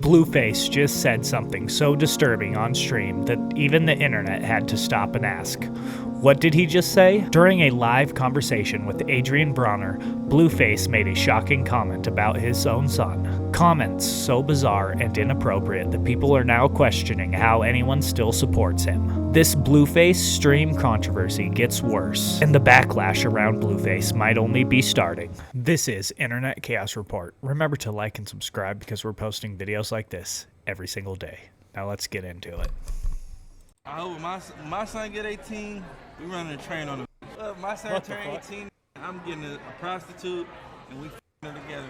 Blueface just said something so disturbing on stream that even the internet had to stop and ask. What did he just say? During a live conversation with Adrien Broner, Blueface made a shocking comment about his own son. Comments so bizarre and inappropriate that people are now questioning how anyone still supports him. This Blueface stream controversy gets worse, and the backlash around Blueface might only be starting. This is Internet Chaos Report. Remember to like and subscribe because we're posting videos like this every single day. Now let's get into it. I hope my son get 18, we running a train on him. My son turned 18, I'm getting a prostitute, and we f***ing together.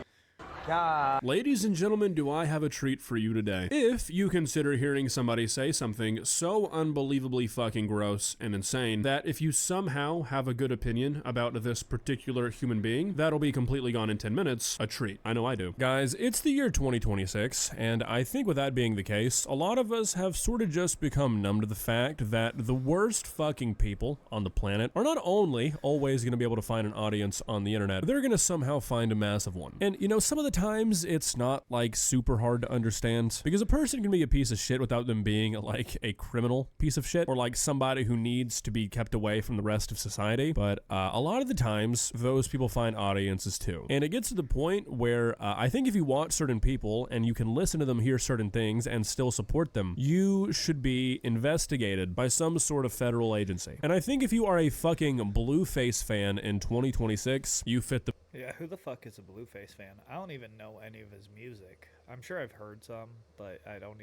Ladies and gentlemen, do I have a treat for you today. If you consider hearing somebody say something so unbelievably fucking gross and insane that if you somehow have a good opinion about this particular human being, that'll be completely gone in 10 minutes, a treat. I know I do. Guys, it's the year 2026, and I think with that being the case, a lot of us have sort of just become numb to the fact that the worst fucking people on the planet are not only always going to be able to find an audience on the internet, they're going to somehow find a massive one. And you know, some of the times it's not like super hard to understand because a person can be a piece of shit without them being like a criminal piece of shit or like somebody who needs to be kept away from the rest of society. But a lot of the times those people find audiences too. And it gets to the point where I think if you watch certain people and you can listen to them hear certain things and still support them, you should be investigated by some sort of federal agency. And I think if you are a fucking Blueface fan in 2026, you fit the... Yeah, who the fuck is a Blueface fan? I don't even know any of his music. I'm sure I've heard some, but I don't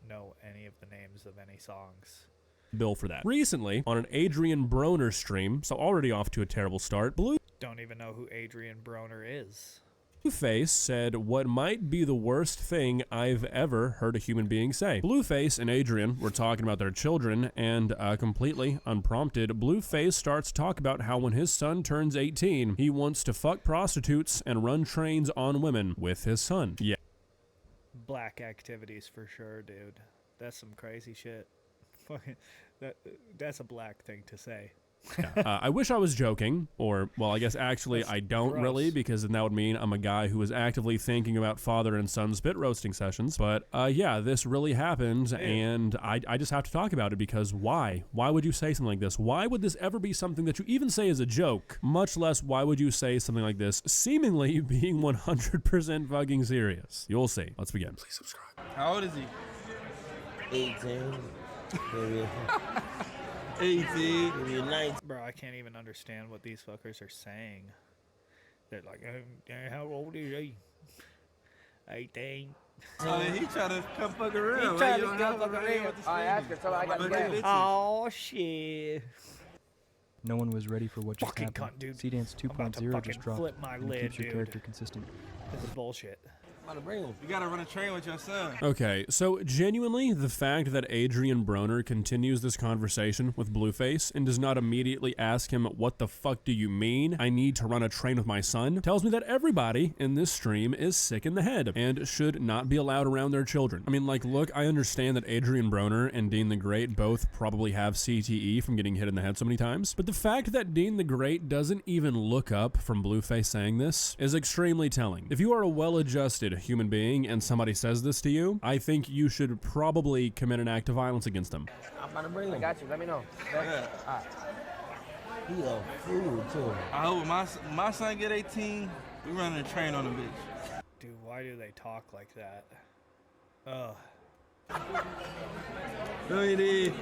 know any of the names of any songs. Bill for that. Recently, on an Adrien Broner stream, so already off to a terrible start, Don't even know who Adrien Broner is. Blueface said what might be the worst thing I've ever heard a human being say. Blueface and Adrien were talking about their children, and completely unprompted, Blueface starts to talk about how when his son turns 18, he wants to fuck prostitutes and run trains on women with his son. Yeah. Black activities for sure, dude. That's some crazy shit. Fucking, that's a black thing to say. Yeah. I wish I was joking, or, well, I guess actually I don't really, because then that would mean I'm a guy who is actively thinking about father and son spit roasting sessions. But yeah, this really happened, and I just have to talk about it because why? Why would you say something like this? Why would this ever be something that you even say as a joke? Much less, why would you say something like this, seemingly being 100% fucking serious? You'll see. Let's begin. Please subscribe. How old is he? 18. Maybe 18. 19. Bro, I can't even understand what these fuckers are saying. They're like, how old is he? 18. So he trying to come fuck around. He trying to come fuck around. I asked her, so I got to go. Oh, shit. No one was ready for what just Fucking happened. cunt, dude. C-Dance I'm about to 2.0 fucking just dropped, flip my and it lid, keeps your dude. character consistent. This is bullshit. You gotta run a train with your son. Okay, so genuinely, the fact that Adrien Broner continues this conversation with Blueface and does not immediately ask him, what the fuck do you mean? I need to run a train with my son, tells me that everybody in this stream is sick in the head and should not be allowed around their children. I mean, like, look, I understand that Adrien Broner and Dean the Great both probably have CTE from getting hit in the head so many times, but the fact that Dean the Great doesn't even look up from Blueface saying this is extremely telling. If you are a well-adjusted human being and somebody says this to you, I think you should probably commit an act of violence against them. I'm about to bring him. I got you. Let me know. Yeah. He a fool, too. I hope my son get 18, we running a train on the bitch. Dude, why do they talk like that? Ugh. No, you did.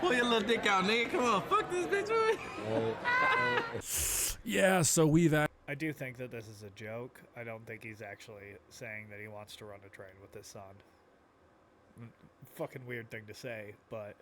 Pull your little dick out, nigga. Come on, fuck this bitch, right? Yeah, so we've I do think that this is a joke. I don't think he's actually saying that he wants to run a train with his son. Fucking weird thing to say, but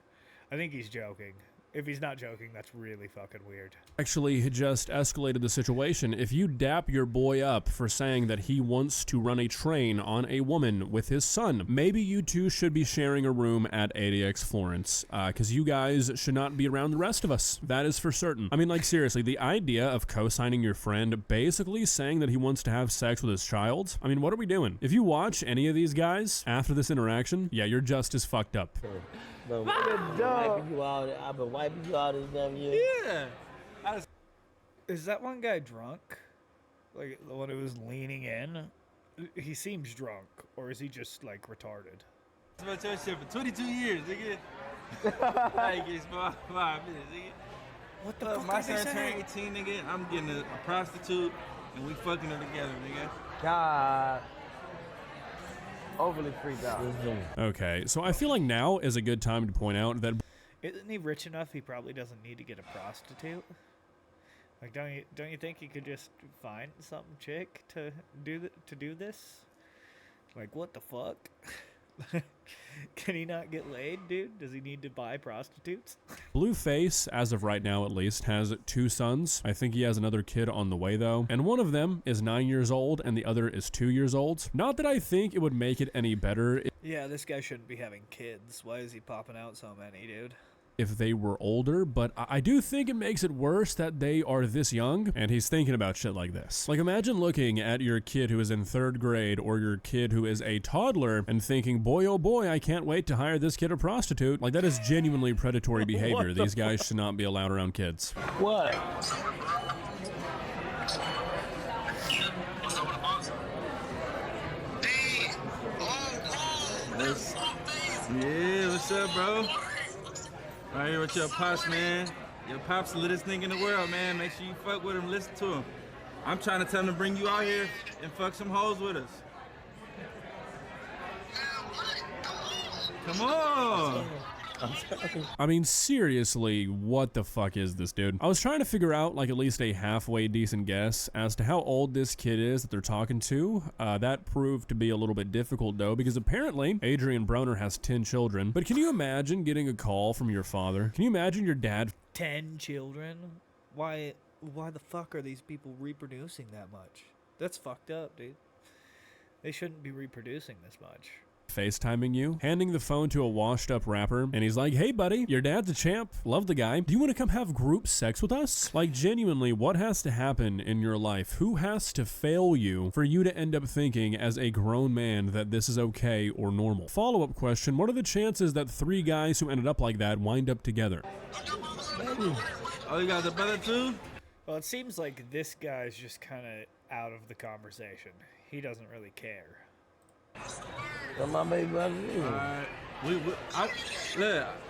I think he's joking. If he's not joking, that's really fucking weird. actually just escalated the situation. If you dap your boy up for saying that he wants to run a train on a woman with his son, maybe you two should be sharing a room at ADX Florence, because you guys should not be around the rest of us. That is for certain. I mean, like, seriously, the idea of co-signing your friend basically saying that he wants to have sex with his child, I mean, what are we doing? If you watch any of these guys after this interaction, yeah, you're just as fucked up. But wiping you out, I've been wiping you out this damn year. Yeah. Is that one guy drunk? Like the one who was leaning in? He seems drunk, or is he just like retarded? It's about your shit for 22 years, nigga. I ain't getting 5 minutes, nigga. What the fuck My are they son saying? turned 18, nigga. I'm getting a prostitute, and we fucking her together, nigga. God. Overly freaked out. Okay, so I feel like now is a good time to point out that Isn't he rich enough? He probably doesn't need to get a prostitute. Like, don't you think he could just find some chick to do this? Like, what the fuck? Can he not get laid, dude? Does he need to buy prostitutes? Blueface, as of right now at least, has 2 sons. I think he has another kid on the way though. And one of them is 9 years old and the other is 2 years old. Not that I think it would make it any better Yeah, this guy shouldn't be having kids. Why is he popping out so many, dude? if they were older, but I do think it makes it worse that they are this young and he's thinking about shit like this. Like, imagine looking at your kid who is in 3rd grade or your kid who is a toddler and thinking, boy, oh boy, I can't wait to hire this kid a prostitute. Like, that is genuinely predatory behavior. These guys should not be allowed around kids. What? Yeah, what's up, bro? Right here with your pops, man. Your pops the littest thing in the world, man. Make sure you fuck with him, listen to him. I'm trying to tell him to bring you out here and fuck some hoes with us. Come on! I mean, seriously, what the fuck is this, dude? I was trying to figure out, like, at least a halfway decent guess as to how old this kid is that they're talking to. That proved to be a little bit difficult, though, because apparently Adrien Broner has 10 children. But can you imagine getting a call from your father? Can you imagine your dad 10 children? Why the fuck are these people reproducing that much? That's fucked up, dude. They shouldn't be reproducing this much. FaceTiming you, handing the phone to a washed up rapper, and he's like, hey buddy, your dad's a champ, love the guy, do you want to come have group sex with us? Like, genuinely, what has to happen in your life? Who has to fail you for you to end up thinking as a grown man that this is okay or normal? Follow-up question, what are the chances that 3 guys who ended up like that wind up together? Oh, you got the brother too? Well, it seems like this guy's just kind of out of the conversation. He doesn't really care. That's my baby brother. Alright. Look,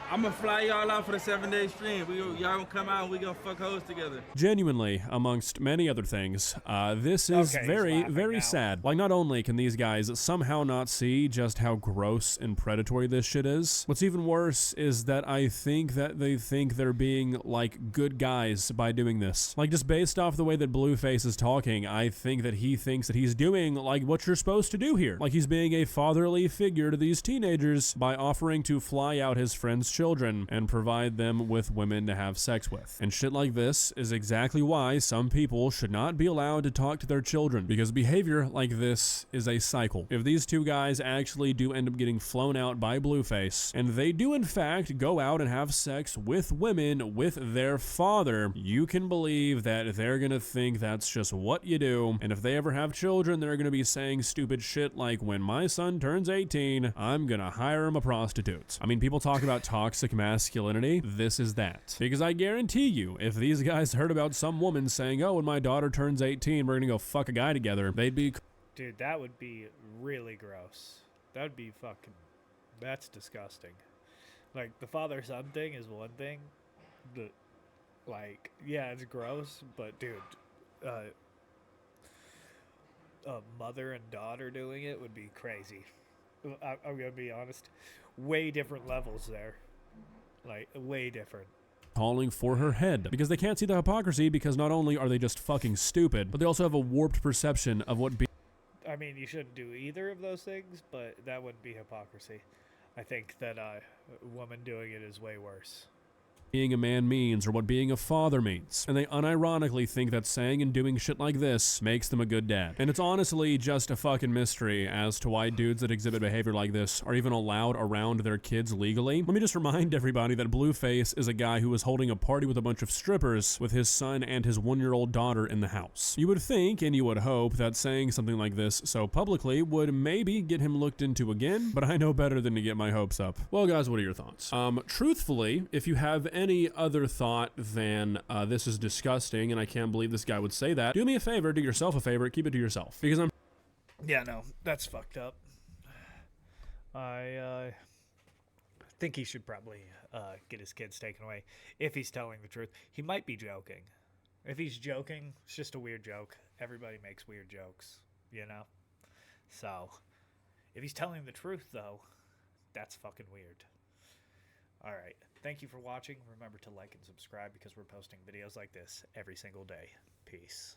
I'm gonna fly y'all out for the 7-day stream. Y'all gonna come out and we gonna fuck hoes together. Genuinely, amongst many other things, this is Okay, very, he's laughing very now. sad. Like, not only can these guys somehow not see just how gross and predatory this shit is, what's even worse is that I think that they think they're being, like, good guys by doing this. Like, just based off the way that Blueface is talking, I think that he thinks that he's doing, like, what you're supposed to do here. Like, he's being a fatherly figure to these teenagers by offering to fly out his friends' children and provide them with women to have sex with. And shit like this is exactly why some people should not be allowed to talk to their children, because behavior like this is a cycle. If these 2 guys actually do end up getting flown out by Blueface, and they do in fact go out and have sex with women with their father, you can believe that they're gonna think that's just what you do, and if they ever have children, they're gonna be saying stupid shit like, when my son turns 18, I'm gonna hire him a prostitute. I mean, people talk about toxic masculinity. This is that. Because I guarantee you, if these guys heard about some woman saying, oh, when my daughter turns 18, we're gonna go fuck a guy together, they'd be... Dude, that would be really gross. That would be fucking... That's disgusting. Like, the father-son thing is one thing. Like, yeah, it's gross, but dude, a mother and daughter doing it would be crazy. I'm gonna be honest. Way different levels there. Like, way different. calling for her head, because they can't see the hypocrisy, because not only are they just fucking stupid, but they also have a warped perception of what I mean, you shouldn't do either of those things, but that wouldn't be hypocrisy. I think that a woman doing it is way worse. being a man means or what being a father means, and they unironically think that saying and doing shit like this makes them a good dad. And it's honestly just a fucking mystery as to why dudes that exhibit behavior like this are even allowed around their kids legally. Let me just remind everybody that Blueface is a guy who was holding a party with a bunch of strippers with his son and his 1-year-old daughter in the house. You would think and you would hope that saying something like this so publicly would maybe get him looked into again, but I know better than to get my hopes up. Well guys, what are your thoughts? Truthfully, if you have any other thought than this is disgusting and I can't believe this guy would say that, do me a favor, do yourself a favor, keep it to yourself. Because I'm Yeah, no, that's fucked up. I think he should probably get his kids taken away if he's telling the truth. He might be joking. If he's joking, it's just a weird joke. Everybody makes weird jokes, you know? So, if he's telling the truth, though, that's fucking weird. Alright, thank you for watching. Remember to like and subscribe because we're posting videos like this every single day. Peace.